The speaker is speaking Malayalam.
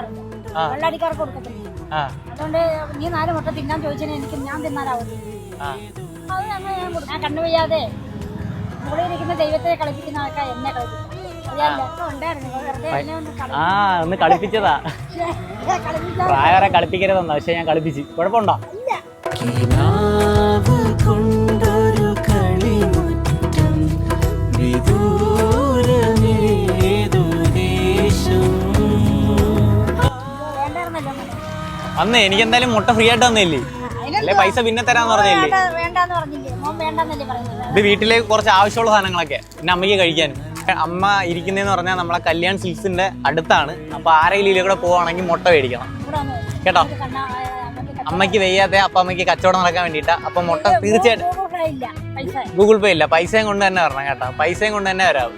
തിന്നാറില്ല, വെള്ളടിക്കാർക്ക് കൊടുക്കത്തില്ല. അതുകൊണ്ട് നീ 4 മുട്ട തിന്നാൻ ചോദിച്ചാൽ എനിക്ക് ഞാൻ തിന്നാലാവുന്നു. അത് ഞാൻ കണ്ണുവയ്യാതെ മുകളിൽ ഇരിക്കുന്ന ദൈവത്തെ കളിപ്പിക്കുന്ന ആൾക്കാർ എന്നെ കളിപ്പിക്കും. ഒന്ന് കളിപ്പിച്ചതാ. പ്രായവരെ കളിപ്പിക്കരുതെന്നാ, പക്ഷെ ഞാൻ കളിപ്പിച്ച്. കുഴപ്പമുണ്ടോ? അന്ന് എനിക്ക് എന്തായാലും മുട്ട ഫ്രീ ആയിട്ട് തന്നില്ലേ? അല്ലെ പൈസ പിന്നെ തരാന്ന് പറഞ്ഞില്ലേ? ഇത് വീട്ടിലേക്ക് കുറച്ച് ആവശ്യമുള്ള സാധനങ്ങളൊക്കെ പിന്നെ അമ്മയ്ക്ക് കഴിക്കാനും. അമ്മ ഇരിക്കുന്നതെന്ന് പറഞ്ഞാൽ നമ്മളെ കല്യാൺ സിൽക്സിന്റെ അടുത്താണ്. അപ്പൊ ആരെങ്കിലും ഇതിലൂടെ പോവാണെങ്കിൽ മുട്ട മേടിക്കണം കേട്ടോ. അമ്മയ്ക്ക് വയ്യാതെ അപ്പൊ അമ്മയ്ക്ക് കച്ചവടം നടക്കാൻ വേണ്ടിട്ടാ. അപ്പൊ മുട്ട തീർച്ചയായിട്ടും ഗൂഗിൾ പേ ഇല്ല, പൈസയും കൊണ്ട് തന്നെ വരണം കേട്ടോ. പൈസയും കൊണ്ട് തന്നെ വരാം.